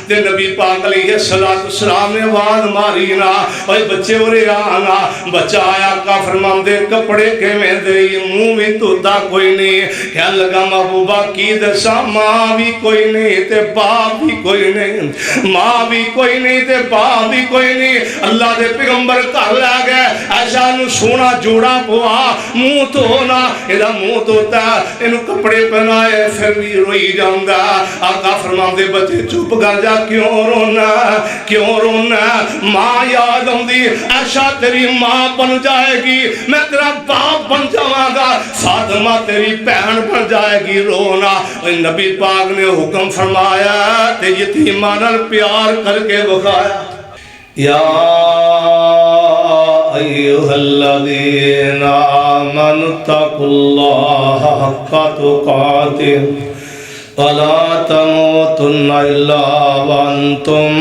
تے نبی پاک علیہ السلام نے آواز ماری نا اے بچے ورے آنا بچہ آیا کا فرمان دے کپڑے کے میں دے منہ میں توتا کوئی نہیں کہنے لگا محبوبہ کی دسا ماں بھی کوئی نہیں تے باپ بھی کوئی نہیں ماں بھی کوئی نہیں تے باپ بھی کوئی نہیں اللہ دے پیغمبر کر لیا گئے ایسا نو سونا جوڑا پوا منہ تو ہونا ایدہ منہ تو ہوتا انہوں کپڑے پہنائے پھر بھی روئی جاؤں گا آقا فرمان دے بچے چپ کر جا کیوں رونا ماں یاد ہوں دی ایسا تیری ماں بن جائے گی میں تیرا باپ بن جاؤں گا فاطمہ تیری بہن بن جائے گی رونا نبی پاک نے حکم فرمایا تے یتیمانہ پیار کر کے بخایا یا ایوہ الذین آمنوا اتقوا اللہ حق تقاتہ ولا تموتن الا وانتم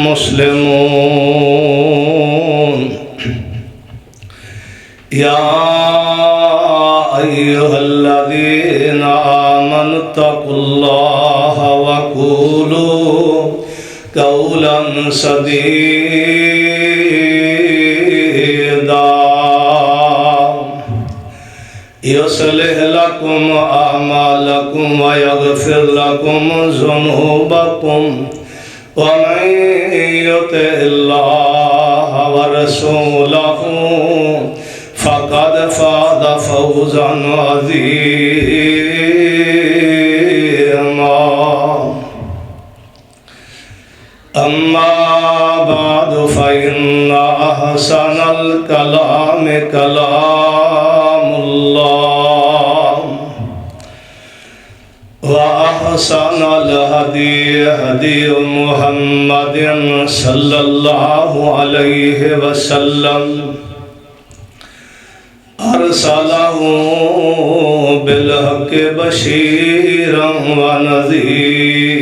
مسلمون یا ایوہ الذین آمنوا اتقوا اللہ وقولوا قولا سدیدا يصلح لكم أعمالكم ويغفر لكم ذنوبكم ومن يطع الله ورسوله فقد فاز فوزا عظيما أما بعد فإن أحسن الكلام كلام الله وأحسن الهدي هدي محمد صلى الله عليه وسلم أرسله بالحق بشيرا ونذيرا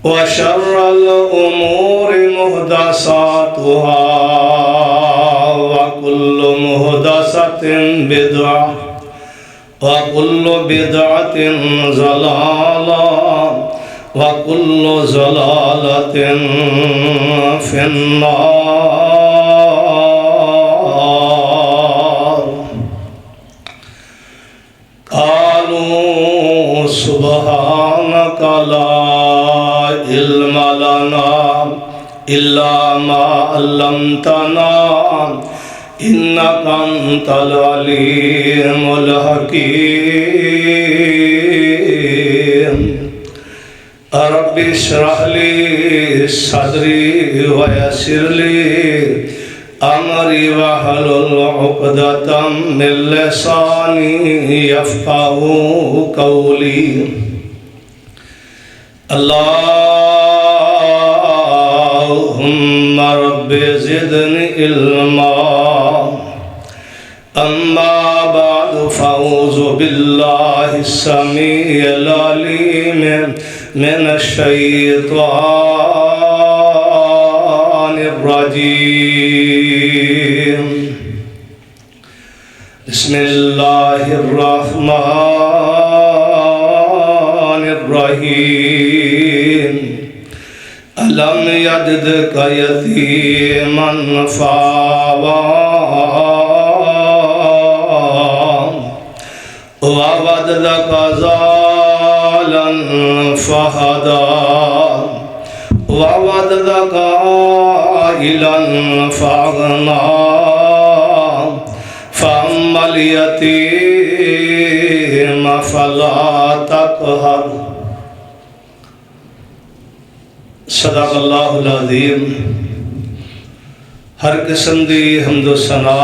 وشر الأمور محدثاتها وكل محدثة بدعة وكل بدعة ضلالة وكل ضلالة في النار قالوا سبحانك لا علم لنا إلا ما علمتنا إنك أنت العليم الحكيم رب اشرح لي صدري ويسر لي أمري واحلل عقدة من لساني يفقهوا قولي اللهم رب زدني علما أما بعد فأعوذ بالله السميع العليم من الشيطان الرجيم بسم الله الرحمن الرحيم ألم يجدك يتيما فآوى ووجدك ضالا فهدى ووجدك عائلا فأغنى فأما اليتيم فلا تقهر صدق اللہ العظیم ہر قسم دی حمد و ثنا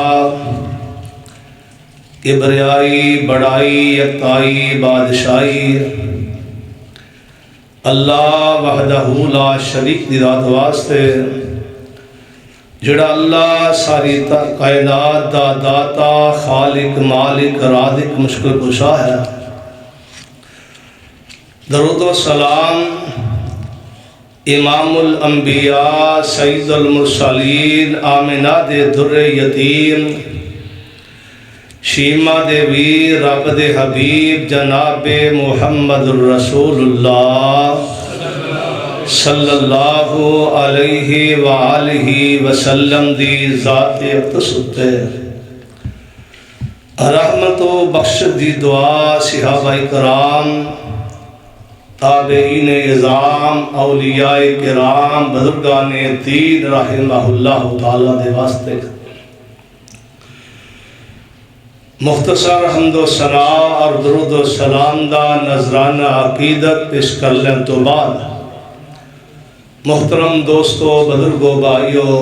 کبریائی بڑائی یکتائی بادشاہی اللہ وحدہ لا شریک دی ذات واسطے جڑا اللہ ساری کائنات دا داتا خالق مالک رازق مشکل کشا ہے درود و سلام امام الانبیاء سید المرسلین آمنہ دے در یتیم شیما دے ویر رب دے حبیب جناب محمد الرسول اللہ صلی اللہ علیہ وآلہ وسلم دی ذات اقدس تے رحمت و بخشت دی دعا صحابہ کرام تابعین اعظام اولیاء کرام بزرگان دین رحمہ اللہ تعالی دے واسطے مختصر حمد و ثنا اور درود و سلام دا نذرانہ عقیدت پیش کر لیں تو بعد محترم دوستو بزرگو بھائیو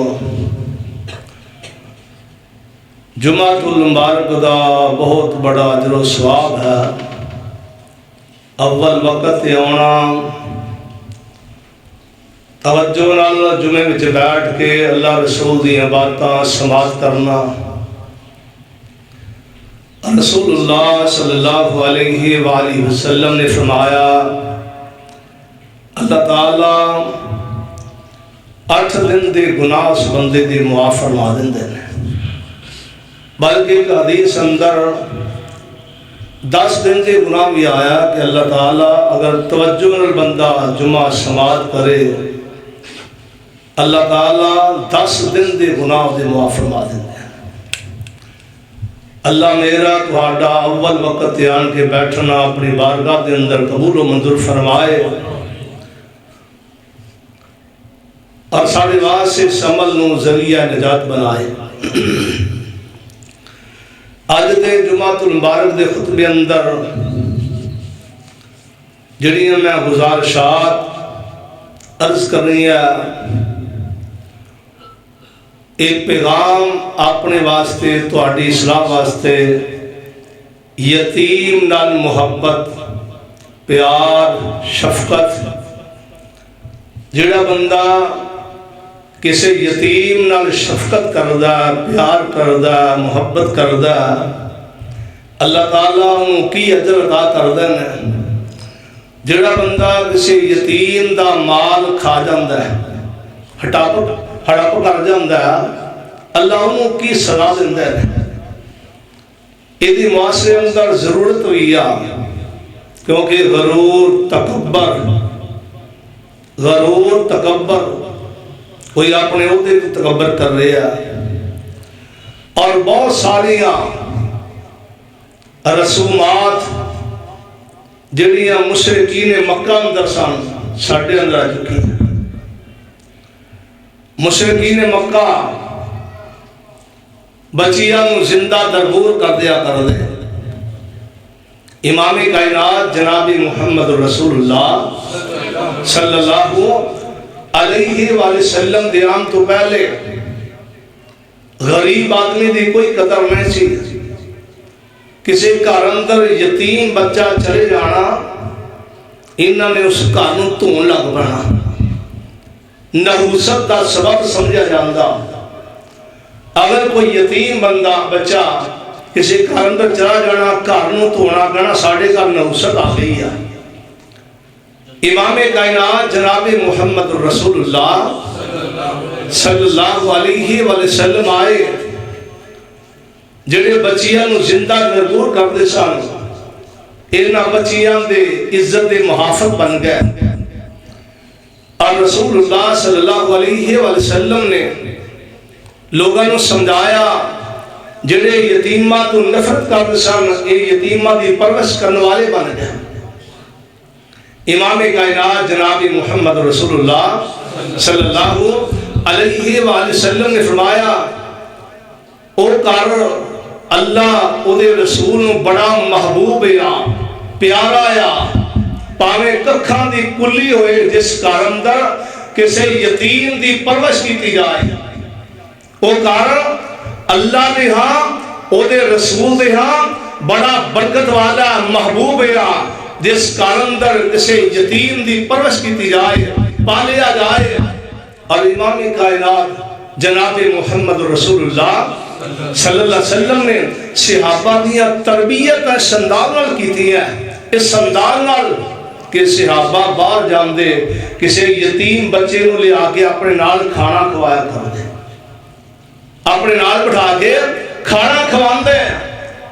جمعۃ المبارک دا بہت بڑا اجر و ثواب ہے۔ اول وقت آنا توجہ نال جمعے وچ بیٹھ کے اللہ رسول دی باتاں سماعت کرنا۔ رسول اللہ صلی اللہ علیہ وآلہ وسلم نے فرمایا اللہ تعالیٰ 8 دن دے گناہ اس بندے دی معاف فرما دیندے نے، بلکہ ایک حدیث اندر 10 دن دے گناہ بھی آیا کہ اللہ تعالیٰ اگر توجہ نال بندہ جمعہ سماعت کرے اللہ تعالیٰ 10 دن دے گناہ دے معاف فرما دیندے ہیں۔ اللہ میرا تہاڈا اول وقت آن کے بیٹھنا اپنی بارگاہ دے اندر قبول و منظور فرمائے اور سارے واسطے اس عمل نو ذریعہ نجات بنائے۔ اج دے جمعۃ المبارک دے خطبے اندر جڑیاں میں گزارشات عرض کر رہی ہے، ایک پیغام اپنے واسطے تہاڈی اصلاح واسطے، یتیم نال محبت پیار شفقت۔ جڑا بندہ کسی یتیم نال شفقت کردا پیار کردا محبت کردا اللہ تعالیٰ انہوں کی اجر عطا کردے نے۔ جڑا بندہ کسی یتیم دا مال کھا جاندا ہے ہڑپ کر جاندا ہے اللہ انہوں کی سزا دیندا ہے۔ یہ معاشرے اندر ضرورت ہوئی ہے کیونکہ غرور تکبر کوئی اپنے عہدے کی تکبر کر رہے ہیں اور بہت ساریاں رسومات جڑیاں مشرکین مکہ اندر سن ساڈے اندر آ چکی ہیں۔ مشرکین مکہ بچیاں زندہ درگور کر دیا کر دے۔ امام کائنات جناب محمد رسول اللہ صلی اللہ علیہ وآلہ وسلم دے آن تو پہلے غریب آدمی دی کوئی قدر نہیں سی۔ کسی گھر اندر یتیم بچہ چلے جانا انہوں نے اس گھر نوں دھون لگ پانا، نحوست کا سبب سمجھا جاندہ۔ اگر کوئی یتیم بندہ بچہ کسی گھر اندر چلا جانا گھر نوں دھونا کہنا ساڈے گھر نحوست آ گئی ہے۔ امام کائنات جناب محمد رسول اللہ صلی اللہ علیہ وآلہ وسلم آئے جڑے بچیاں نوں زندہ درگور کردے سن، انہاں بچیاں دے عزت دے محافظ بن گئے اور رسول اللہ صلی اللہ علیہ وآلہ وسلم نے لوگوں نے سمجھایا جڑے یتیمہ تو نفرت کردے سن یہ یتیمہ دی پرورش کرنے والے بن گئے۔ امام کائنات جناب محمد رسول اللہ صلی اللہ علیہ وآلہ وسلم نے فرمایا او کر اللہ او دے رسول بڑا محبوب ہے پیارا ہے، پاویں ککھاں دی کلی ہوئے جس گھر اندر کسی یتیم دی پرورش کیتی جائے، او گھر اللہ دے ہاں او دے رسول دے ہاں بڑا برکت والا محبوب ہے جس گھر اندر کسی یتیم دی پرورش کیتی جائے پالیا جائے۔ اور امام کائنات جناب محمد رسول اللہ صلی اللہ علیہ وسلم نے صحابہ دیا تربیت اس انداز نال کیتی ہے، اس انداز نال کہ صحابہ باہر جان دے کسی یتیم بچے نو لے آ کے اپنے نال کھانا کھوایا کر دے، اپنے نال بٹھا کے کھانا کھوان دے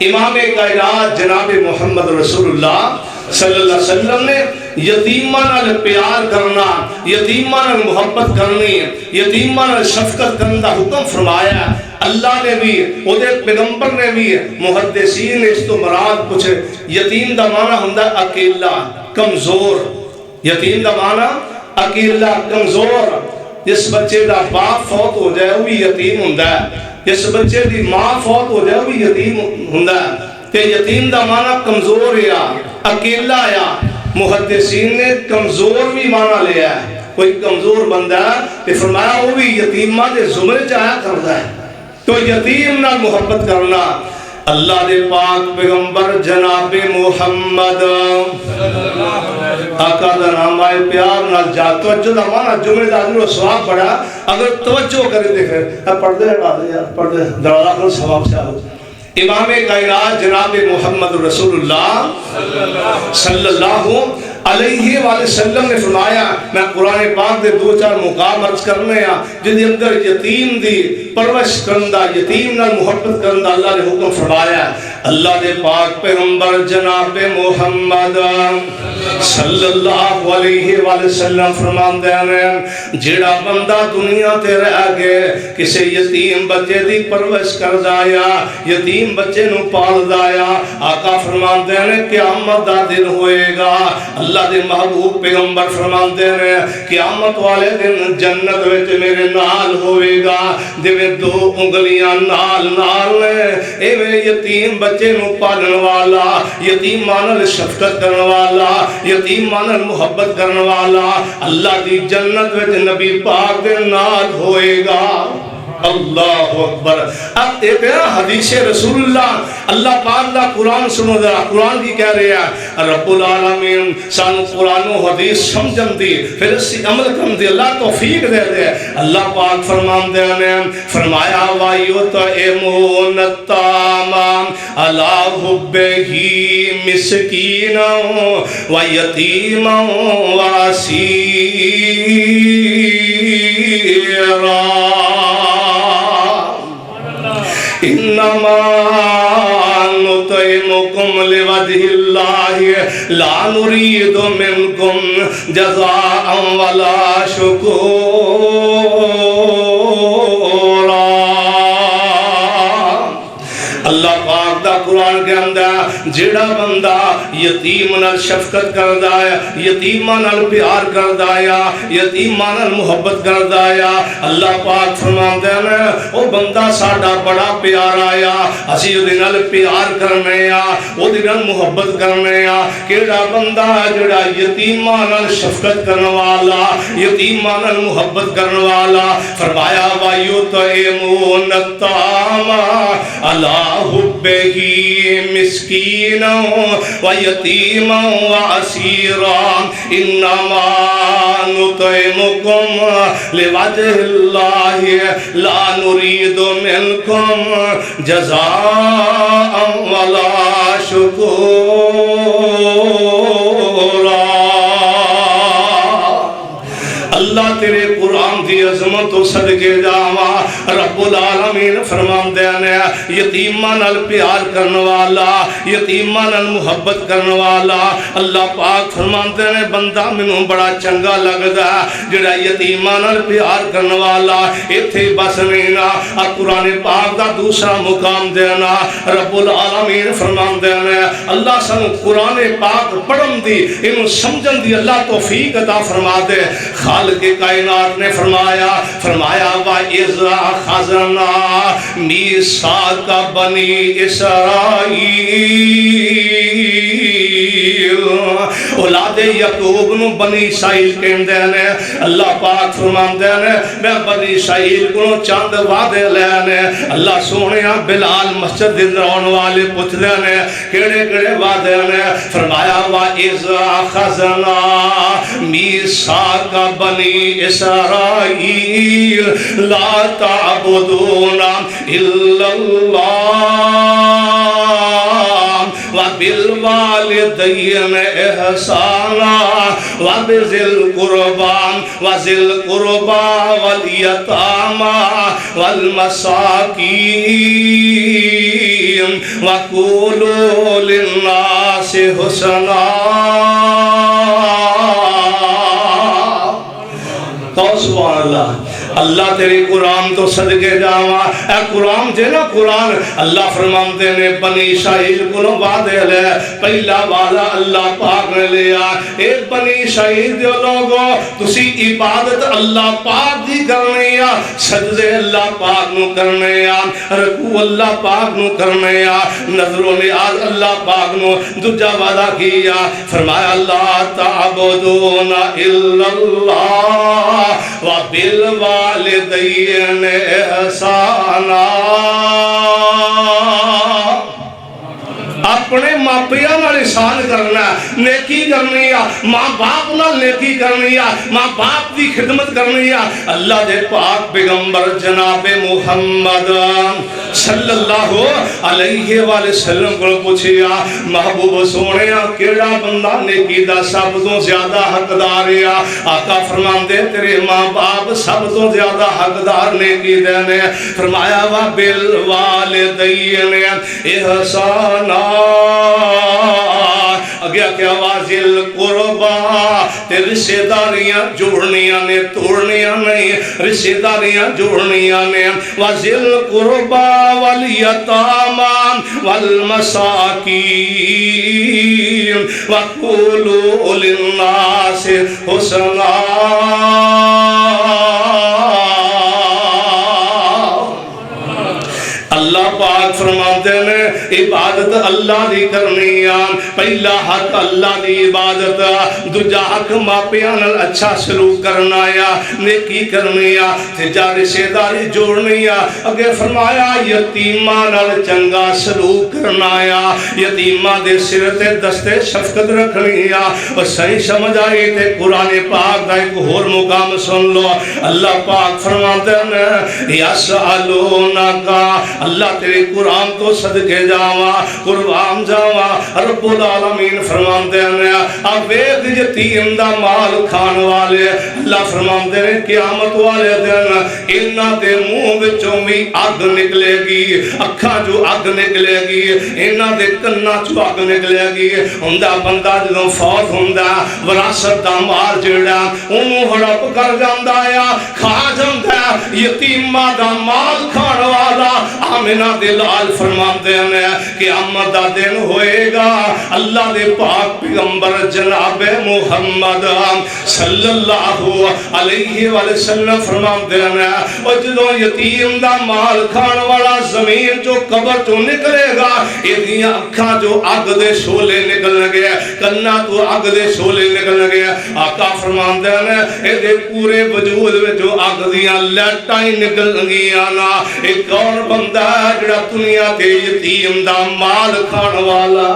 امام کائنات جناب محمد رسول اللہ صلی اللہ علیہ وسلم نے یتیماں نال پیار کرنا، یتیماں نال محبت کرنی، یتیماں نال شفقت کرنے دا حکم فرمایا۔ اللہ نے بھی، او دے پیغمبر نے بھی، محدثین نے اس تو مراد کچھ یتیم دا معنی ہوندا اکیلا، کمزور۔ یتیم دا معنی اکیلا، کمزور۔ جس بچے دا باپ فوت ہو جائے وہ بھی یتیم ہوندا ہے، جس بچے دی ماں فوت ہو جائے وہ بھی یتیم ہوندا ہے۔ کہ یتیم دا معنی کمزور یا اکیلا یا محدثین نے کمزور بھی معنی لیا ہے۔ کوئی کمزور بندہ ہے کہ فرمایا وہ بھی یتیماں دے زمرے چاہیا کرتا ہے۔ تو یتیم نال محبت کرنا، اللہ دے پاک پیغمبر جناب محمد آقا دا نام آئے پیار نال جا توجہ دا مانا جمعے دا دنوں سواب بڑھا، اگر توجہ کرے دے پھر پردے ہٹا دے یار، پردے درالا کرو سواب سے آگو۔ امام کائنات جناب محمد رسول اللہ صلی اللہ علیہ وآلہ وسلم نے فرمایا، میں قرآن پاک دے دو چار مقام عرض کرنے ہیں جن اندر یتیم دی پرورش کرندہ، یتیم نال محبت کرندہ اللہ نے حکم فرمایا۔ اللہ دے پاک پیغمبر جناب محمد صلی اللہ علیہ وآلہ وسلم فرماندے ہیں جیڑا بندہ دنیا تے رہ گئے کسے یتیم بچے دی پرورش کر دایا، یتیم بچے نو پال دایا، آقا فرماندے ہیں قیامت دا دن ہوئے گا۔ اللہ دے محبوب پیغمبر فرماندے ہیں قیامت والے دن جنت وچ میرے نال ہوئے گا جویں دو انگلیاں نال نال اے یتیم بچے نو پالن والا، یتیماں نال شفقت کرن والا، یتیماں نال محبت کرن والا اللہ دی جنت وچ نبی پاک دے نال ہوئے گا۔ اللہ اکبر۔ اب ایک حدیث رسول اللہ پاک دا قرآن سنو ذرا، قرآن کی کہہ رہے ہیں رب العالمین سانو قرآن و حدیث سمجھن دی پھر اس سے عمل کرن دی اللہ توفیق دے دے۔ اللہ پاک فرمان دے نے فرمایا وَيُطْعِمُونَ الطَّعَامَ عَلَىٰ حُبِّهِ مِسْكِينًا وَيَتِيمًا وَأَسِيرًا انما نطعمكم لوجه الله لا نريد منكم جزاء ولا شكورا۔ اللہ پاک دا قرآن کے اندر جڑا بندہ یتیم نال شفقت کردا ہے، یتیماں نال پیار کردا ہے، یتیماں نال محبت کردا ہے، اللہ پاک فرماندے ہیں او بندہ ساڈا بڑا پیارا ہے، اسی او دے نال پیار کرنے آ، او دے نال محبت کرنے آ۔ کیڑا بندہ جڑا یتیماں نال شفقت کرنے والا، یتیماں نال محبت کرنے والا، فرمایا وَيُطْعِمُونَ الطَّعَامَ عَلَىٰ حُبِّهِ مِسْكِينًا وَيَتِيمًا وَأَسِيرًا انما نطعمكم لوجه الله لا نريد منكم جزاء ولا شكورا۔ اللہ تیرے قرآن دی عظمت و صدقے جاواں رب العالمین فرماندے ہیں یتیماں نال پیار کرنے والا، یتیماں نال محبت کرنے والا اللہ پاک فرماندے ہیں بندہ مینوں بڑا چنگا لگدا جڑا یتیماں نال پیار کرنے والا۔ ایتھے بس نہیں نا، قرآن پاک دا دوسرا مقام دینا رب العالمین فرماندے ہیں اللہ سانو قرآن پاک پڑھن دی انہوں سمجھن دی اللہ توفیق عطا فرما دے۔ خالق کائنات نے فرمایا وَإِذْ أَخَذْنَا مِيثَاقَ بَنِي إِسْرَائِيلَ اولاد یعقوب نو بنی اسرائیل کہندے ہیں۔ اللہ پاک فرماندے ہیں میں بنی اسرائیل کو چند وعدے لینے اللہ سونیا بلال مسجد دے رون والے پوچھدے ہیں کیڑے کیڑے وعدے ہیں؟ فرمایا وَإِذْ أَخَذْنَا مِيثَاقَ بَنِي إِسْرَائِيلَ لَا تَعْبُدُونَ إِلَّا اللَّهَ وبالوالدین احسانا وبذی القربى والیتامی والمساکین وقولوا للناس حسنا. تو سبحان اللہ. اللہ تیری قرآن تو صدقے جاواں. اے قرآن جے نا قرآن اللہ فرماندے نے بنی اسرائیل کو وعدے لے پہلا وعدہ اللہ پاک نے لیا. اے بنی اسرائیل دے لوگو تسی عبادت اللہ پاک دی کرنی آ, سجدے اللہ پاک نو کرنے آ, رکوع اللہ پاک نو کرنے آ, نظر و نیاز اللہ پاک نو. دوجا وعدہ کیا فرمایا لا تعبدون الا اللہ وبالوالدین احسانا. اپنے ماں پیاں نال احسان کرنا, نیکی کرنی ہے, ماں باپ نال نیکی کرنی ہے, ماں باپ دی خدمت کرنی ہے. اللہ دے پاک پیغمبر جناب محمد صلی اللہ علیہ وآلہ وسلم کو پوچھیا محبوب سونیا کیڑا بندہ نیکی دا سب تو زیادہ حقدار ہے؟ آقا فرماندے تیرے ماں باپ سب تو زیادہ حقدار نیکی دینے. فرمایا وبالوالدین احسانا. اگیا کیا واذل قربا تے رشتہ داریاں جوڑنیاں نے توڑنیاں نہیں, رشتہ داریاں جوڑنیاں نے. واذل قربا والیتامی والمساکین وقولوا للناس حسنا. اللہ پاک فرماتے ہیں عبادت اللہ دی کرنی آن. پہلا حق اللہ دی عبادت, دوجا حق ماں پیاں نال اچھا سلوک کرنا یا نیکی کرنی یا تیجا رشتہ داری جوڑنی یا. اگے فرمایا یتیماں نال چنگا سلوک کرنا یا یتیماں دے سر تے دستے شفقت رکھنی یا. اور صحیح سمجھ آئی تے قرآن پاک دا ایک اور مقام سن لو. اللہ پاک فرماتے ہیں یسألونکا, اللہ تیرے قرآن تو صدقے جاواں قربان جاواں. رب العالمین فرماندے ہیں اب ویکھ یتیم دا مال کھان والے اللہ فرماندے ہیں قیامت والے دن انہاں دے منہ وچوں بھی اگ نکلے گی, اکھاں جو اگ نکلے گی, انہاں دے کناں چوں اگ نکلے گی. ہوندا بندہ جدوں فوت ہوندا وراثت دا مال جڑا اونوں ہڑپ کر جاندا ہے, کھا جاندا ہے. یتیماں دا مال کھان والا آمنہ دے لال فرماندے ہیں کہ قیامت دا دن ہوئے گا. اللہ دے پاک پیغمبر جناب محمد صلی اللہ علیہ وآلہ وسلم فرماندے ہیں اور جدوں یتیم دا مال کھان والا زمین جو قبر تو نکلے گا, ایدیاں اکھاں جو اگ دے شولے نکل گئے, کناں تو اگ دے شولے نکل گئے. آقا فرماندے ہیں ایدے پورے وجود میں جو اگ دیاں لیٹائیں نکل گیاں نا. ایک اور بندہ جڑا دنیا تے یتیم دا مال کھان والا.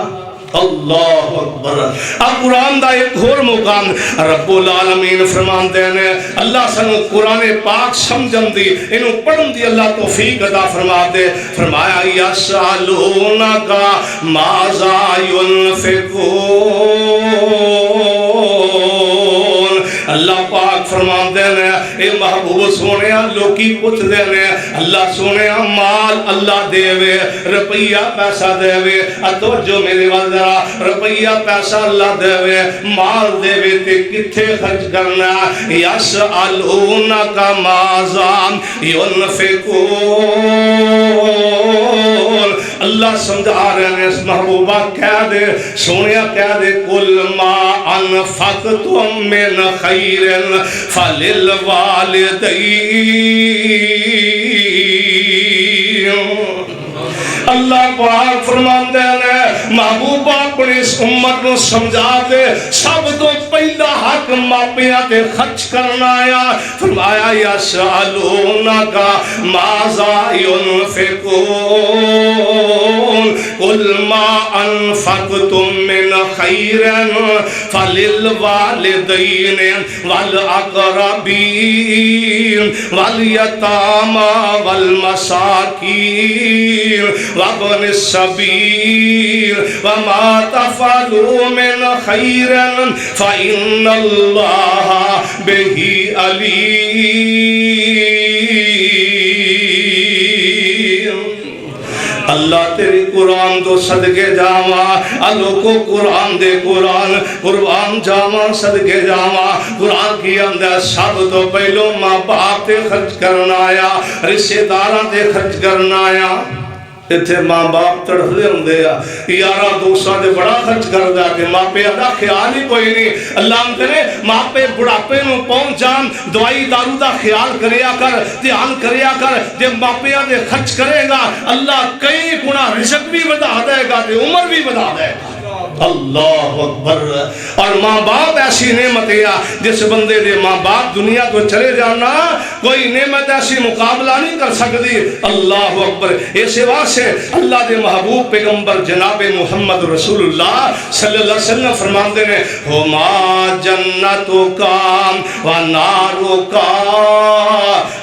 اللہ اکبر. اب قرآن دا ایک اور مقام رب العالمین فرماندے ہیں اللہ سنو قرآن پاک سمجھن دی انہوں پڑھن دی اللہ توفیق عطا فرما دے. فرمایا یسألونکا ماذا ينفقون. اللہ پاک فرماندے ہیں اے محبوب سونے لوکی پوچھ دے نے اللہ سونے مال اللہ دے وے, روپیہ پیسہ دے وے, توجہ میرے والدرہ روپیہ پیسہ اللہ دے وے, مال دے وے تے کتھے خرچ کرنا. یسألونکا ماذا ينفقون. اللہ سمجھا رہے ہیں اس محبوبہ کہہ دے سونیا کہہ دے کل ما انفقتم من خیر فللوالدین. اللہ پاک فرماندے ہیں محبوبہ اپنی اس امت کو سمجھا دے سب تو پہلا حق ماپیاں تے خرچ کرنا آیا. فرمایا یسألونکا ماذا ينفقون قل ما انفقتم من خیر فللوالدین والاقربین والیتامی والمساکین وابن السبيل وما تفعلوا من خير فإن الله به عليم۔ اللہ تیری قرآن تو صدقے جاواں، اللہ کو قرآن دے قرآن جاواں صدقے جاواں۔ قرآن کی اندر سب تو پہلو ماں باپ تے خرچ کرنا آیا، رشتے داراں تے خرچ کرنا آیا۔ اتھے ماں باپ تڑفدے ہوندے آ، یاراں دوستاں دے بڑا خرچ کردا کہ ماں پہ دا خیال ہی کوئی نہیں۔ اللہ کرے ماں پہ بڑھاپے نو پہنچ جان، دوائی دارو دا خیال کریا کر، دھیان کریا کر۔ جے ماں پہ دے خرچ کرے گا اللہ کئی گنا رزق بھی بڑھا دے گا تے عمر بھی بڑھا دے گا۔ اللہ اکبر۔ اور ماں باپ ایسی نعمت ہے جس بندے دے ماں باپ دنیا کو چلے جانا کوئی نعمت ایسی مقابلہ نہیں کر سکتی۔ اللہ اکبر۔ اس واسطے اللہ دے محبوب پیغمبر جناب محمد رسول اللہ صلی اللہ علیہ وسلم فرماتے ہیں ہما جنتو کا و نارو کا،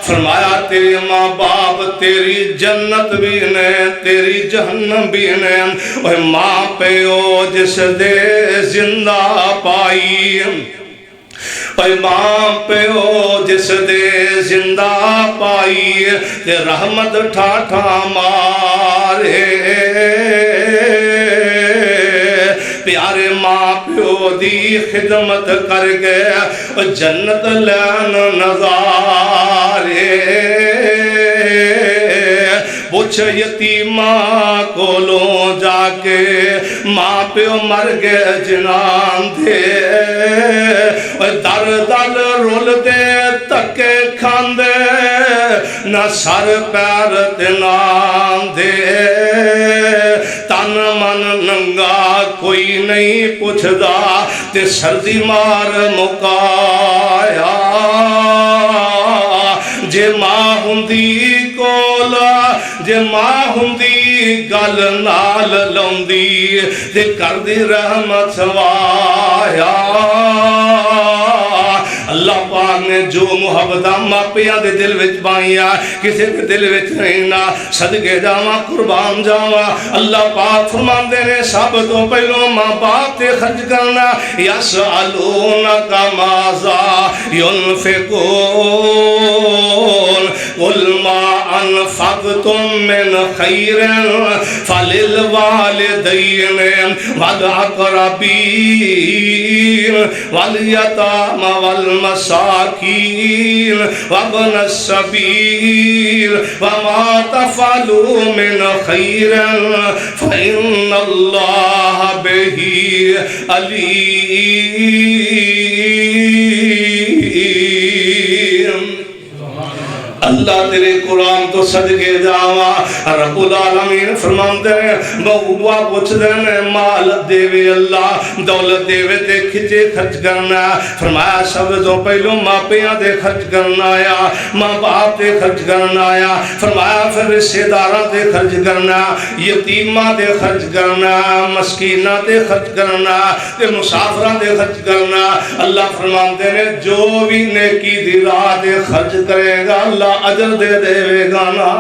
فرمایا تیرے ماں باپ تیری جنت بھی نے تیری جہنم بھی نے۔ اور ماں پیو جس دے زندہ پائی، اے ماں پیو جس دے زندہ پائی تے رحمت ٹھاٹھا مارے۔ پیارے ماں پیو دی خدمت کر گئے جنت لین نظارے۔ پوچھ یتیماں کولوں جا کے ماں پیو مر گئے جنان دے، در در رول دے تکے کھاندے نہ سر پیر دنان دے۔ تن من ننگا کوئی نہیں پوچھدا تے سردی مار مکایا۔ جے ماں ہندی کولا جے ماں ہندی گل نال لوندی تے کر دی رحمت وایا۔ اللہ پاک نے جو محبتہ ماپیاں دے دل وچ پائیاں کسی دے دل وچ نہیں نا، صدقے جاواں قربان جاواں۔ اللہ پاک فرماندے نے سب تو پہلو ماں باپ تے خرچ کرنا۔ یسألونک ماذا ينفقون قل ما انفقتم من خیر فللوالدین والاقربین والیتامى والمساکین وابن السبیل وما تفعلوا من خیر فإن اللہ به علیم۔ اللہ تیرے قرآن تو صدقے جاواں۔ رب العالمین فرماندے ہیں بہوا پوچھ دینے مال دیوے اللہ دولت دیوے تے کھچے خرچ کرنا۔ فرمایا سب تو پہلو ماں پیاں دے خرچ کرنا آیا، ماں باپ دے خرچ کرنا آیا۔ فرمایا پھر رشتے داراں دے خرچ کرنا، یتیماں دے خرچ کرنا، مسکیناں دے خرچ کرنا تے مسافراں دے خرچ کرنا۔ اللہ فرماندے نے جو بھی نیکی دی راہ دے خرچ کرے گا اللہ اجر دے دے گا نا۔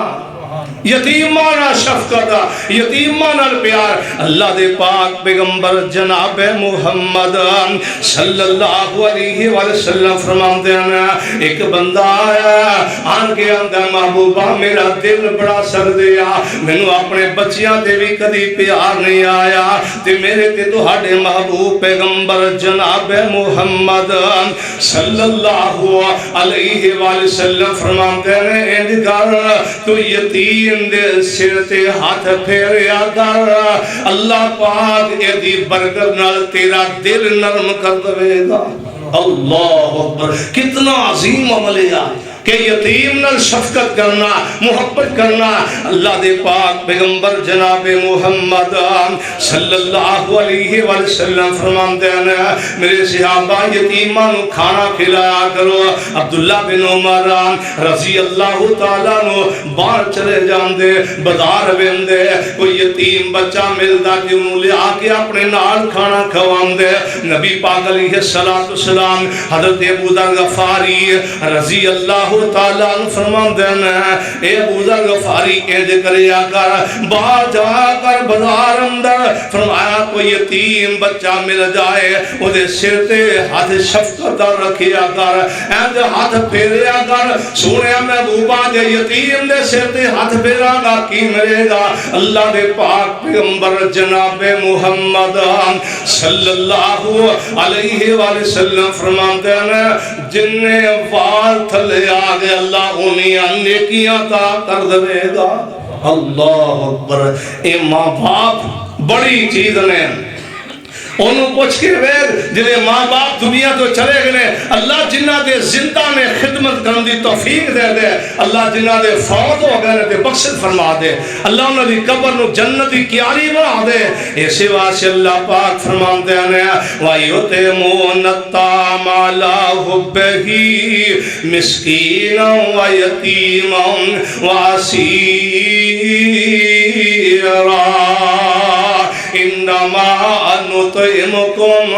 یتیمانہ شفقت یتیمانہ پیار اللہ دے پاک پیغمبر جناب محمد صلی اللہ علیہ وسلم فرماتے ہیں ایک بندہ آیا آن کے اندر محبوبہ میرا دل بڑا سر دیا مینوں اپنے بچیاں تے بھی کدی پیار نہیں آیا تے میرے تے تہاڈے محبوب پیغمبر جناب محمد صلی اللہ علیہ وسلم فرماتے ہیں انج کر تو یتیم دے سر تے ہاتھ پھیریا کر اللہ پاک ایدی برکت نال تیرا دل نرم کر دے گا۔ اللہ اکبر کتنا عظیم عمل ہے کہ یتیم نال شفقت کرنا محبت کرنا۔ اللہ دے پاک پیغمبر جناب محمد صلی اللہ علیہ وسلم فرماتے ہیں میرے صحابہ یتیماں نو کھانا کھلایا کرو۔ عبداللہ بن عمر رضی اللہ تعالیٰ نو باہر چلے جاندے بازار ویندے کوئی یتیم بچہ ملدا کہ انہوں لے آ کے اپنے نال کھانا کھواندے۔ نبی پاک علیہ السلام حضرت ابو ذر غفاری رضی اللہ تعالیٰ عنہ فرماندے ہیں اے ابو ذر غفاری انج کریا کر باہر جا کر بازار اندر فرمایا کوئی یتیم بچہ مل جائے او دے سر تے ہاتھ شفقت رکھیا کر انج ہاتھ پھیریا کر سونے محبوبہ دے یتیم دے سر تے ہاتھ پھیرا گا کی ملے گا اللہ دے پاک پیغمبر جناب محمد صلی اللہ علیہ وآلہ وسلم فرماتے ہیں جن وال تھلے آگے اللہ انہیں نیکیاں عطا کر دے گا اللہ اکبر اے ماں باپ بڑی چیز نے انہوں پوچھ کے وید جنہیں ماں باپ دنیا تو چلے گئے اللہ جنہ دے زندہ میں خدمت کرن دی توفیق دے دے اللہ جنہ دے فوت ہو گئے دے بخشت فرما دے اللہ انہوں دی قبر نو جنتی کیاری بنا دے ایسے واسے اللہ پاک فرمان دے آنے وَيُطِعِمُونَ الطَّعَامَ عَلَىٰ حُبِّهِ مِسْكِينًا وَيَتِيمًا وَأَسِيرًا انما نطعمكم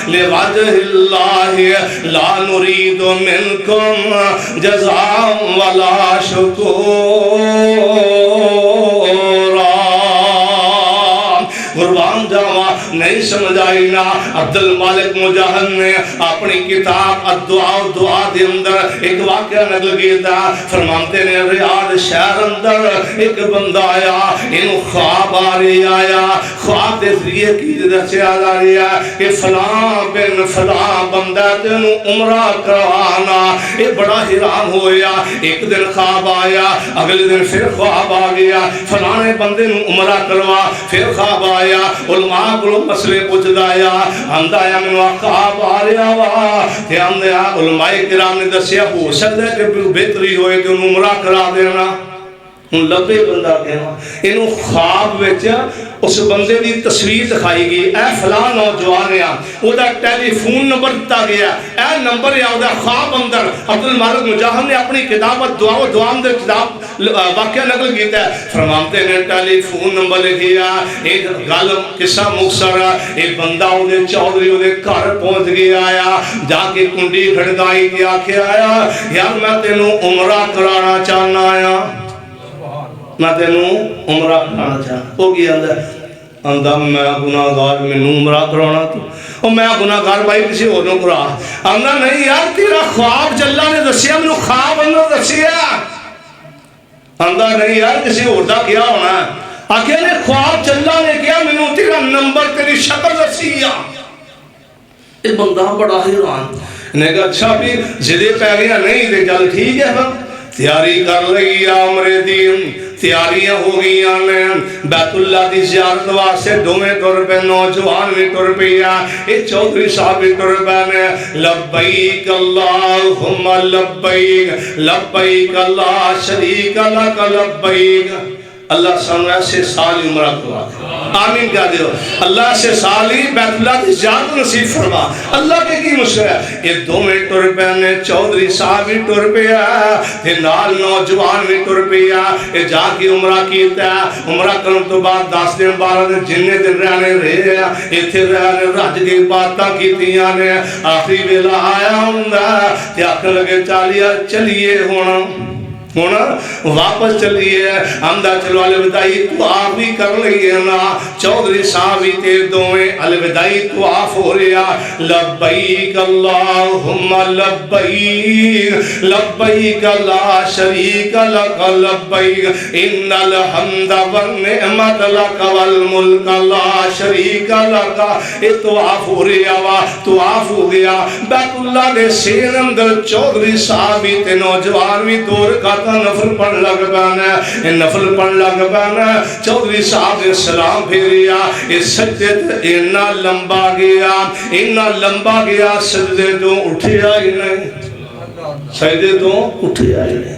لوجه الله لا نريد منكم جزاء ولا شكورا قربان جاوا نہیں سمجھائی نا عبد المالک مجاہد نے اپنی کتاب الدعاء دے اندر ایک واقعہ نقل کیتا فرماتے نے ریاض شہر اندر ایک بندہ آیا انہوں خواب آ رہی آیا خواب دے ذریعے کی دسے آ رہی ہے کہ فلاں بن فلاں بندہ تینوں عمرہ کروانا یہ بڑا حیران ہویا ایک دن خواب آیا اگلے دن پھر خواب آ گیا فلانے بندے نوں عمرہ کروا پھر خواب آیا علماء کو مسئلے پوچھ دایا اندایا منو خواب آ رہا وا تے اندایا علماء کرام نے دسیا ہو سکتا ہے کہ بہتری ہوئے کہ انہوں عمرہ کرا دینا ان لبے بندہ کہنا انہوں خواب وچ اس بندے دی تصویر دکھائی گئی اے فلاں نوجوان ہے او دا ٹیلی فون نمبر دتا گیا اے نمبر ہے او دا خواب اندر عبد المالک مجاہد نے اپنی کتاب دعا دے کتاب واقعہ نقل کیتا ہے فرماتے نے ٹیلی فون نمبر لکھیا ایک گل قصہ مختصر ایک بندہ او دے چودھری او دے گھر پہنچ گیا آیا جا کے کنڈی کھڑکائی کے آکھے آیا یار میں تینوں عمرہ کرانا چاہنا آیا میں تینوں عمرہ کرانا چاہنا ہو گیا اندھا میں گناہگار میں عمرہ کرانا تو اور میں گناہگار بھائی کسی اور نو کرا اندھا نہیں یار تیرا خواب جلہ نے دسیا میں خواب اندھا دسیا اندھا نہیں یار کسی اور دا کیا ہونا ہے آکھے نے خواب جلہ نے کیا میں تیرا نمبر تیری شکل دسیا ایک بندہ بڑا حیران نے کہا اچھا بھی زدے پہ گیا نہیں دے چل ٹھیک ہے تیاری کر لگی عمرے دین تیاریاں ہو گئی آنے بیت اللہ دی زیارت واسے دومیں ٹر پہ نوجوان بھی ٹر پیا یہ چودھری صاحب بھی ٹر پہ لبیک اللہم لبیک لبیک لا شریک لک لبیک اللہ سانو ایسے سالی عمرہ کروا آمین کہا دیو اللہ سے سالی بیت اللہ کی زیادت نصیب فرما اللہ کے کی مشکل ہے یہ دو میں ٹر پہنے چودھری صاحب بھی ٹر پیا یہ نال نوجوان بھی ٹر پیا یہ جا کی عمرہ کیتا ہے عمرہ کرن تو بعد 10 دن 12 دن جننے دن رہنے رہے ہیں اتھے رہنے رج کی باتاں کیتیاں نے آخری ویلا آیا ہوں تے آکھن لگے چلیے ہونا واپس چلیے ہمدہ چلو الوداعی دعا بھی کر لئیے نا چودھری صاحبی تے دوئیں الوداعی دعا ہو رہا لبیک اللہم لبیک لبیک لا شریک لک لبیک ان الحمد والنعمت لک والملک لا شریک لک یہ دعا ہو رہا دعا ہو گیا بیت اللہ دے سین اندر چودھری صاحبی تے نوجوان بھی دور کا نفل پڑھ لگ پانا نفل پڑھ لگ پانا چودھری صاحب نے سلام پھیریا اس سجدے اتنا لمبا گیا سجدے تو اٹھیا ہی نہیں سجدے تو اٹھیا ہی نہیں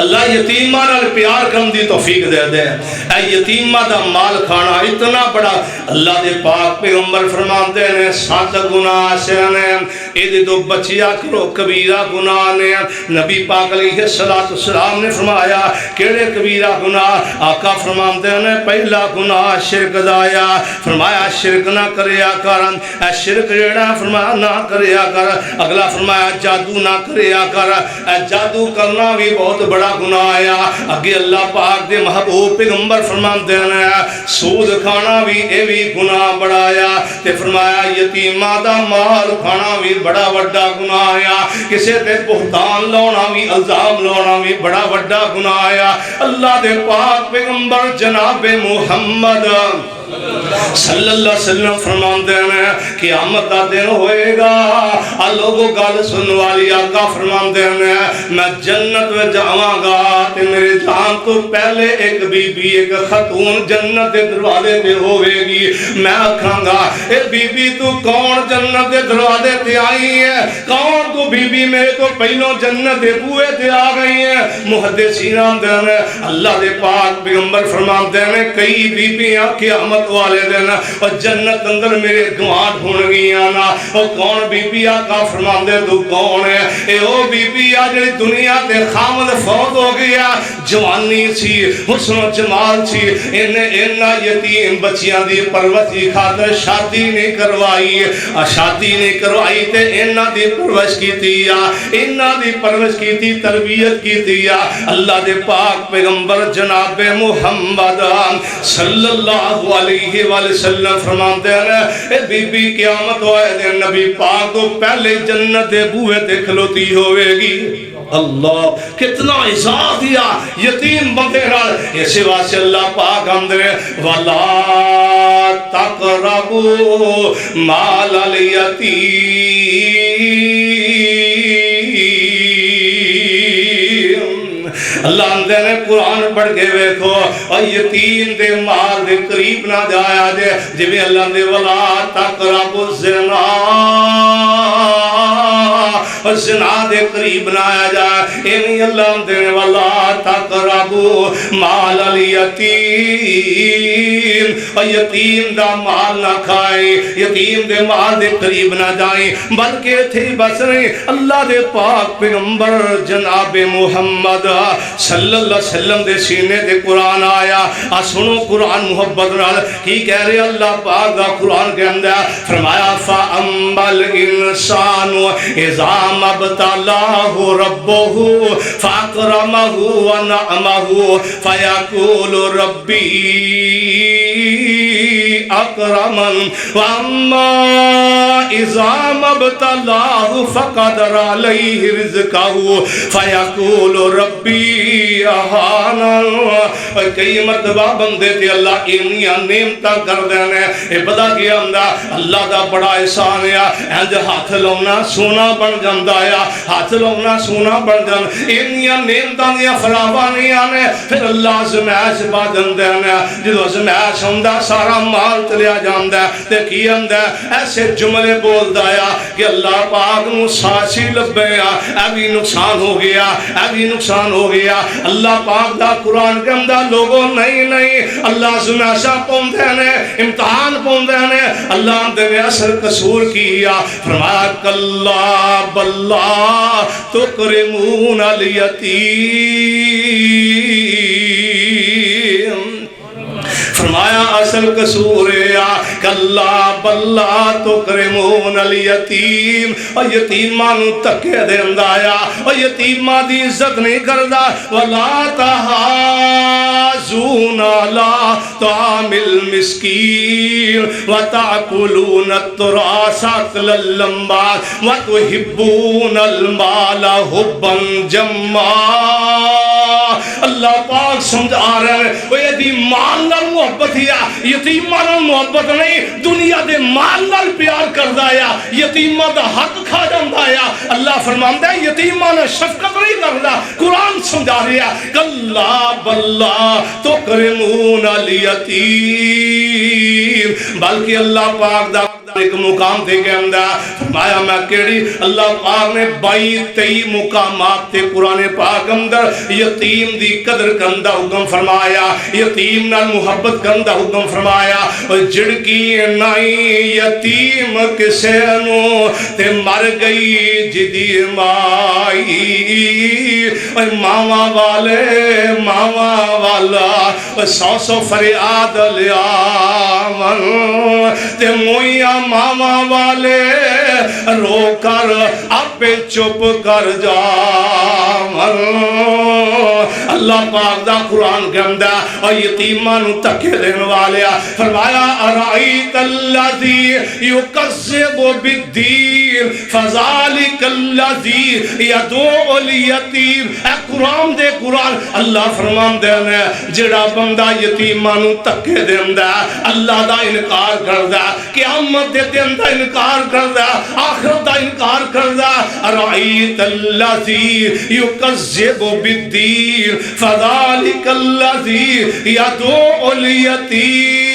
اللہ یتیماں نال پیار کرن دی توفیق دے دے اے یتیماں دا مال کھانا اتنا بڑا اللہ دے پاک پیغمبر فرماتے ہیں 7 گناہ سے نے اے تو بچیا کرو کبیرہ گناہ نے نبی پاک علیہ السلام نے فرمایا کیڑے کبیرہ گناہ آقا فرماتے ہیں پہلا گناہ شرک دایا فرمایا شرک نہ کریا کر اے شرک جڑا فرمایا نہ کریا کر اگلا فرمایا جادو نہ کریا کر اے جادو کرنا بھی بہت بڑا گناہ آیا اگے اللہ پاک دے محبوب پیغمبر فرماتے ہیں سود کھانا بھی اے بھی گناہ بڑا آیا تے فرمایا یتیماں دا مال کھانا بھی بڑا وڈا گناہ آیا کسے تے بہتان لاؤنا بھی الزام لاؤنا بھی بڑا وڈا گناہ آیا اللہ دے پاک پیغمبر جناب محمد صلی اللہ علیہ وسلم فرماندے ہیں قیامت دا دن ہوئے گا لوگوں گل سن والی آقا فرماندے ہیں میں جنت میں جاواں گا تے میرے جان تو پہلے ایک بی بی ایک خاتون جنت دے دروازے تے ہوے گی میں آکھاں گا اے بی بی تو کون جنت دے دروازے تے آئی ہے کون تو بی بی میرے تو پہلوں جنت دے بوئے تے آ گئی ہیں محدثین آندے ہیں اللہ دے پاک پیغمبر فرماندے ہیں کئی بی بیاں قیامت والے دن اور جنت اندر میرے گوان ڈھونڈ گیا نا اور کون بی بی آقا فرماندے تو کون ہے اے او بی بی آجڑی دنیا تے خامد فوت ہو گیا جوانی سی حسن و جمال سی انہیں یتیم بچیاں دی پرورش خاطر شادی نہیں کروائی شادی نہیں کروائی تے انہیں دی پرورش کی تیا انہیں دی پرورش کی تی تربیت کی تیا اللہ دے پاک پیغمبر جناب محمد صلی اللہ علیہ وسلم فرماتے ہیں اے بی بی قیامت ہوئے دے نبی پاک تو پہلے جنت دے بوئے تے کھلوتی ہوئے گی اللہ کتنا عزت دیا یتیم بندے نال اسی واسطے اللہ پاک اندر ولا تقربوا مال الیتیم اللہ اندر نے قرآن پڑھ کے ویکھو اور یتیم دے مال دے قریب نہ جایا جے جب اللہ دے ولا تقربوا الزنا اور زنا دے قریب نہ آیا جائے انہی اللہ دے ولا تقربوا مال الیتیم اور یتیم دا مال نہ کھائیں یتیم دے مال دے قریب نہ جائیں بلکہ تھی بس نہیں اللہ دے پاک پیغمبر جناب محمد صلی اللہ علیہ وسلم دے سینے دے قرآن آیا سنو قرآن محبت نال کی کہہ رہے اللہ پاک دا قرآن کے اندر فرمایا فَأَمَّا الْإِنسَانُ إِذَا مَا ابْتَلَاهُ رَبُّهُ فَأَكْرَمَهُ وَنَعَمَهُ فَيَقُولُ رَبِّي أَكْرَمَنِ وَأَمَّا إِذَا مَا ابْتَلَاهُ فَقَدَرَ عَلَيْهِ رِزْقَهُ فَيَقُولُ رَبِّي أَهَانَنِ کئی مرتبہ بندے تے اللہ انیاں نعمتاں کر دینے اے پتہ کیا ہوندا اللہ دا بڑا احسان ہے انج ہاتھ لاؤنا سونا بن جاندا ہے ہاتھ لاؤنا سونا بن جان انیاں نعمتاں دیاں فراوانیاں نے پھر اللہ زمائش پا دندے نے جدوں زمائش ہوندا سارا مال چلیا جاندا تے کی ہوندا ایسے جملے بولدا ہے کہ اللہ پاک نو ساسی لبے اے بھی نقصان ہو گیا اے بھی نقصان ہو گیا اللہ پاک دا قرآن کے اندر لوگوں نہیں اللہ زمائشاں پوندے نے امتحان پوندے نے اللہ دے اثر قصور کیا فرمایا کلا بلا تکرمون الیتیم فرمایا اصل قصور یا کلا بلا تکرمون الیتیم اور یتیمانو تکے دیندا آیا اور یتیماں دی عزت نہیں کردا ولا تحاضون علی طعام المسکین وتأکلون التراث اکلا لما وتحبون المال حبا جما اللہ پاک سمجھا رہے ہیں وہ یہ یتیم مال نال محبت ہی یتیماں نال محبت نہیں دنیا دے مال نال پیار کردا ہے یتیماں دا حق کھا جاندا ہے اللہ فرماندا ہے یتیماں نال شفقت نہیں کردا قرآن سمجھا رہا کلا بلا تکرمون الیتیم بلکہ اللہ پاک دا ایک مقام دے کے اندر فرمایا میں کیڑی اللہ پاک نے 22-23 مقامات تے قرآن پاک اندر یتیم دی قدر کرندہ حکم فرمایا یتیم نال محبت کرندہ حکم فرمایا جڑکی نائی یتیم کسے نو تے مر گئی جدی مائی ماما والے ماما والا 100 فریاد لیا من تے مویا ماما والے رو کر آپ چپ کر جا اللہ پاک دا قرآن کے اندر اور یتیمان تکے دین والے فرمایا ارائیت اللذی یکذب بالدین فذالک اللذی یدعو الیتیم اے قرآن دے قرآن اللہ فرمان دینے جڑا بندہ یتیمان تکے دین دا اللہ دا انکار کر دا قیامت دے دن دا انکار کر دا آخرت دا انکار کر دا ارائیت اللذی یکذب بالدین فذالک اللذی یدعو الیتیم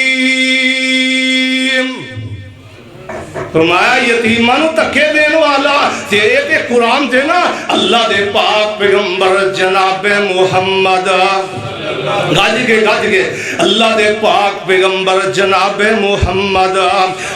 فرمایا یتیمانو تکے دین والا تیرے دے قرآن دینا اللہ دے پاک پیغمبر جناب محمد گاج کے اللہ دے پاک پیغمبر جناب محمد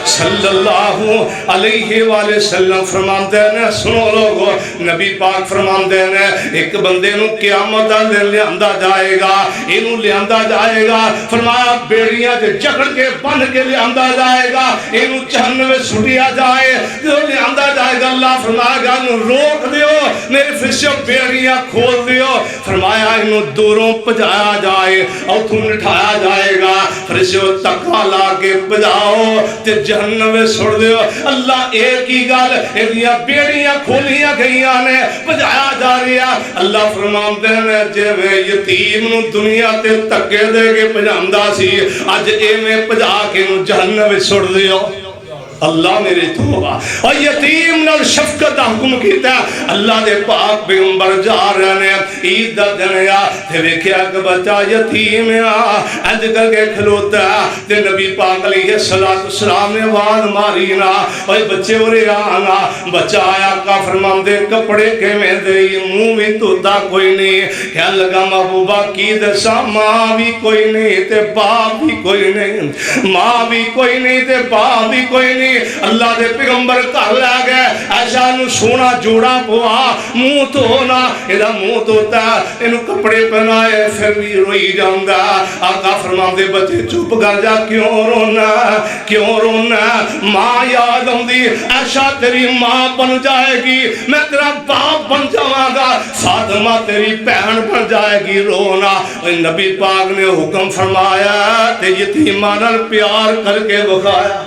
صلی اللہ علیہ وآلہ وسلم فرمان دینے سنو لوگو نبی پاک فرمان دینے ایک بندے نو قیامت لے اندہ جائے گا انہوں لے اندہ جائے گا فرمایا بیڑیاں تے جکڑ کے بن کے لے اندہ جائے گا انہوں جہنم سٹیا جائے لے اندہ جائے گا اللہ فرمائے گا انہوں روک دیو میرے فرشو بیڑیاں کھول دیو فرمایا انہوں دوروں پجایا جائے اور تم اٹھایا جائے گا فرشو تکا لا کے پجاؤ تے جہنم سڑ دیو اللہ ایک ہی گل ایدیاں بیڑیاں کھولیاں گئیاں نے پجایا جا رہا اللہ فرمان دینے جے میں یتیم نو دنیا تے تکے دے کے پجاندہ سی آج اے میں پجا کے نو جہنم سڑ دیو اللہ میرے توبہ اور یتیم نال شفقت دا حکم کیتا اللہ دے پاک پیغمبر جا رہے ہیں عید دا دنیا تے ویکھیا کہ بچہ یتیم انج کر کے کھلوتا تے نبی پاک علیہ السلام نے آواز ماری نا اوے بچے اورے آنا بچہ آیا کا فرمان دے کپڑے کے میں دے منہ میں توتا کوئی نہیں کہنے لگا محبوبہ کی دسا ماں بھی کوئی نہیں تے باپ بھی کوئی نہیں ماں بھی کوئی نہیں تے باپ بھی کوئی نہیں اللہ دے پیغمبر کر لے گئے ایسا نو سونا جوڑا پوا منہ تو ہونا ایدہ منہ تو ہوتا انہوں کپڑے پہنائے پھر بھی روئی جاندہ آقا فرمان دے بچے چپ کر جا کیوں رونا ماں یاد ہوں دی ایسا تیری ماں بن جائے گی میں تیرا باپ بن جاؤں گا فاطمہ تیری بہن بن جائے گی رونا نبی پاک نے حکم فرمایا تے یتیمانہ پیار کر کے بخایا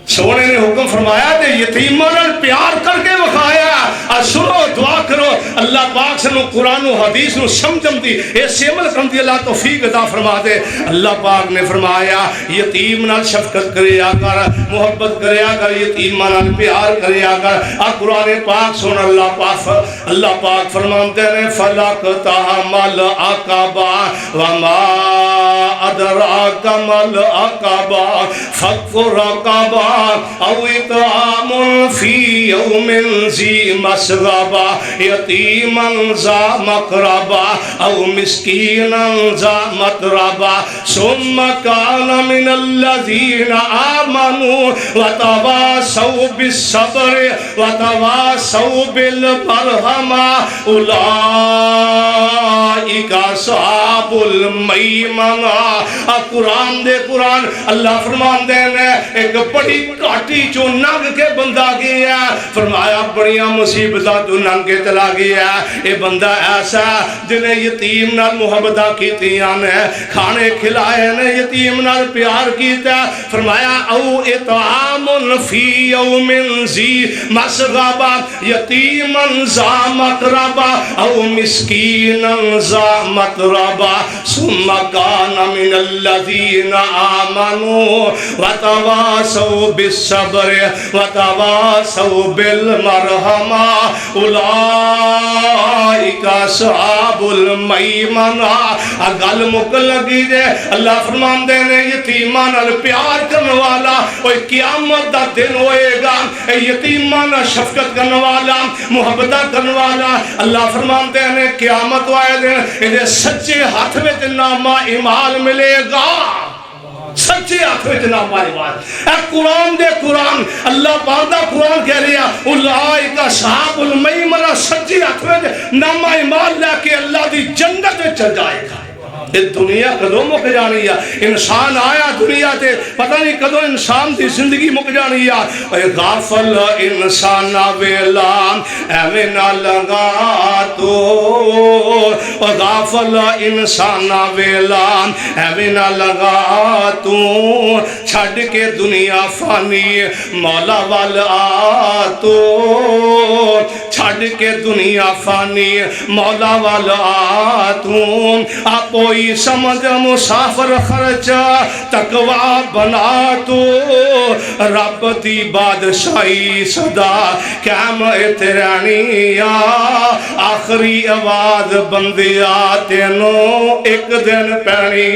سونے نے حکم فرمایا تے یتیموں نال پیار کر کے وکھایا اور سنو دعا کرو اللہ پاک سے قرآن و حدیث نو سمجھن دی ایسے عمل کرن دی اللہ توفیق عطا فرما دے اللہ پاک نے فرمایا یتیم نال شفقت کریا کر محبت کریا کر یتیم نال پیار کریا کر اور قرآن پاک سن اللہ پاک فرماتے ہیں فَلَقْتَهَمَ الْعَقَبَةَ وَمَا أَدْرَاكَ مَا الْعَقَبَةُ فَكُّ رَقَبَةٍ او اطعام فی یوم ذی مسغبہ یتیما ذا مقربہ او مسکینا ذا متربہ ثم کان من الذین آمنوا وتواصوا بالصبر وتواصوا بالمرحمہ اولئک اصحاب المیمنہ قرآن دے قرآن اللہ فرمان دے نے ایک بڑی کاٹی چو نگ کے بندہ گیا. فرمایا بڑیاں مصیبتاں تو لنگ کے چلا گیا. اے بندہ ایسا جنہیں یتیم نال محبتاں کیتیاں نے, کھانے کھلائے نے, یتیم نال پیار کیتا. فرمایا او اطعام فی یوم ذی مسغبہ یتیما ذا مقربہ او مسکینا ذا متربہ ثم کان من الذین آمنوا وتواصوا بالصبر وتواصوا بالمرحمہ اولئک اصحاب المیمنہ. گل مک لگی جے اللہ فرماندے نے یتیماں نال پیار کرنے والا اوے قیامت دا دن ہوئے گا. اے یتیماں نال شفقت کرنے والا محبت کرنے والا اللہ فرماندے نے قیامت والے دن اے سچے ہاتھ وچ نامہ اعمال ملے گا. سچے ہاتھ وچ نامہ اعمال. اے قرآن دے قرآن اللہ پاک دا قرآن کہہ رہا اولئک اصحاب المیمنہ. سچے ہاتھ وچ نامہ اعمال لے کے اللہ دی جنت وچ چل جائے گا. دنیا کدوں مک جانی ہے. انسان آیا دنیا تے پتہ نہیں کدوں انسان دی زندگی مک جانی ہے. اے غافل انسان ویلا ایویں نہ لگا تو, غافل انسان ویلا ایویں نہ لگا تو, چھڈ کے دنیا فانی مولا وال آ تو, چھڈ کے دنیا فانی مولا وال آ تو. آپوئی سمجھ مسافر خرچہ تقوی بنا تو, رب دی بادشاہی صدا قائم اترانی آخری آواز بندیا تینوں ایک دن پینی.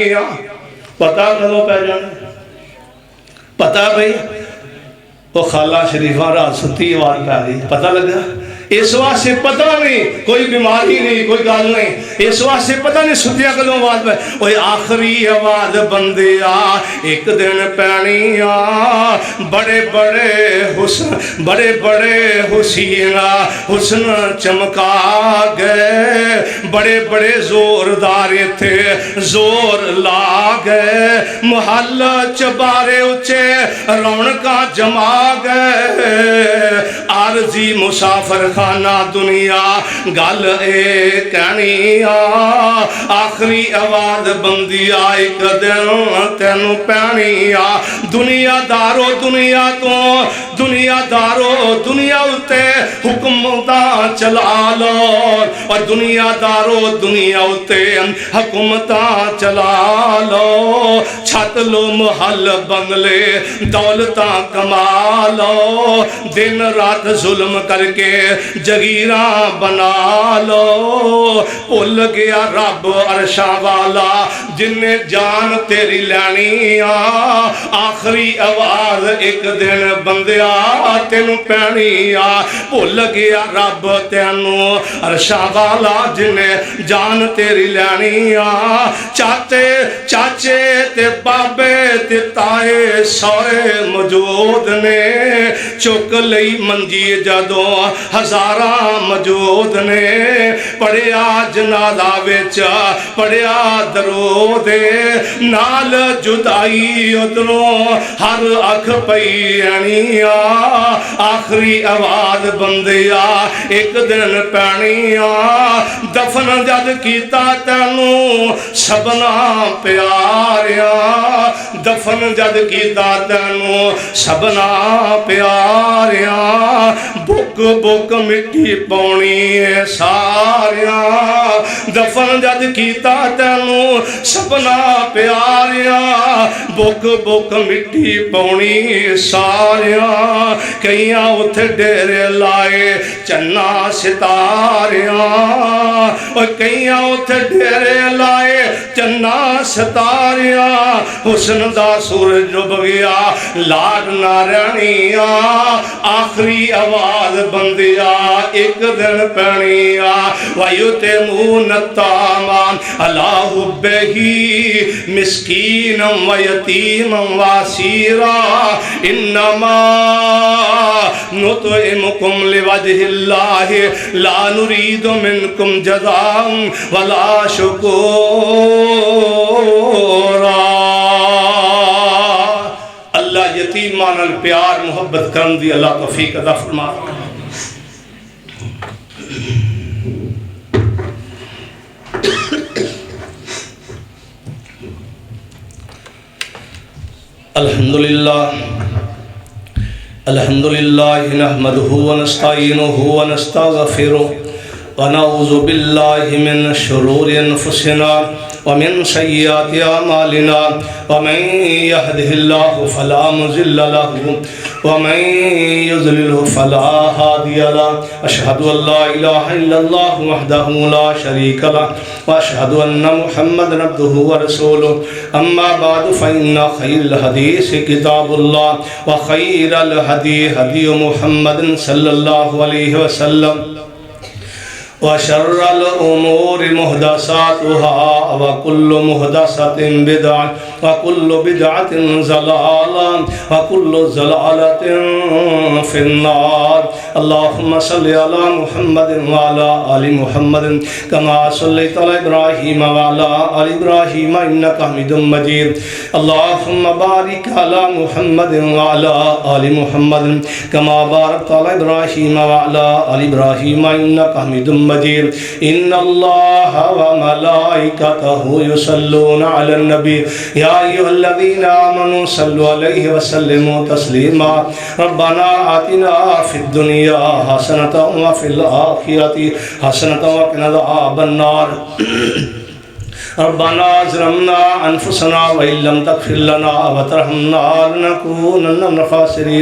پتہ کدوں پہ جانا پتہ بھئی وہ خالہ شریفہ رات ستی آواز پہ گئی. پتہ لگا اس واسطے پتہ نہیں کوئی بیماری نہیں کوئی گل نہیں. اس واسطے پتہ نہیں ستیا کدوں آواز پہ اوے آخری آواز بندیا ایک دن پینی. بڑے بڑے حسن بڑے بڑے حسین حسن چمکا گئے, بڑے بڑے زوردار تھے زور لا گئے, محل چبارے اچھے رونقاں جما گئے. عارضی مسافر خانہ دنیا گل اے کہنی آخری آواز بندیا ایک دن تینوں پینی. دنیا دارو دنیا تو دنیا دارو دنیا اتے حکومتاں چلا لو, اور دنیا دارو دنیا اتے حکومتاں چلا لو. چھت لو محل بنگلے دولتاں کما لو, دن رات ظلم کر کے جگیراں بنا لو. بھول گیا رب عرشاں والا جن نے جان تیری لینی آخری آواز ایک دن بندیا تینوں پینی. بھول گیا رب تینوں عرشاں والا جن نے جان تیری لینی. چاچے چاچے تے بابے تے تائے سارے موجود نے, چک لئی منجی جدوں ہزاراں موجود نے. پڑھیا جنازہ وچ پڑھیا درود نال جدائی ادھروں ہر اکھ پئی آنی. آخری آواز بندیا ایک دن پینی. دفن جد کیتا تینوں سبنا پیاریا, دفن جد کیتا تینوں سبنا پیاریا. بک بک مٹی پاؤنی ہے ساریا, دفن جد کیتا تینوں سبنا پیاریا. بک بک مٹی پاؤنی ساریا. کئیاں اتھے ڈیرے لائے چنا ستاریا, اور کئیاں اتھے ڈیرے لائے چنا ستاریا. حسن دا سورج ڈب گیا لاڈ نہ رہنی. آخری آواز بندیا ایک دن پینی. وَيُتِمُونَ الطَّعَامَ عَلَىٰ حُبِّهِ مِسْكِينًا وَيَتِيمًا وَأَسِيرًا إِنَّمَا نُطْعِمُكُمْ لِوَجْهِ اللَّهِ لَا نُرِيدُ مِنْكُمْ جَزَاءً وَلَا شُكُورًا. اللہ یتیم علماء نال پیار محبت کرن دی اللہ توفیق عطا فرما. الحمد لله نحمده ونستعينه ونستغفره ونعوذ بالله من شرور أنفسنا ومن سيئات أعمالنا ومن يهده الله فلا مضل له ومن يضلل فلا هادي له. أشهد أن لا إله إلا الله وحده لا شريك له وأشهد أن محمدا عبده ورسوله. أما بعد فإن خير الحديث كتاب الله وخير الهدي هدي محمد صلى الله عليه وسلم وشر الأمور محدثاتها وكل محدثة بدعة وكل بدعة ضلالة وكل ضلالة في النار. اللهم صل على محمد وعلى آل محمد كما صليت على إبراهيم وعلى آل إبراهيم إنك حميد مجيد. اللهم بارك على محمد وعلى آل محمد كما باركت على إبراهيم وعلى آل إبراهيم إنك حميد مجيد. إن الله وملائكته يصلون على النبي يا أيها الذين آمنوا صلوا عليه وسلموا تسليما. ربنا آتنا في الدنيا حسنة وفي الآخرة حسنة وقنا عذاب النار. ربنا ظلمنا أنفسنا وإن لم تغفر لنا وترحمنا لنكونن من الخاسرين.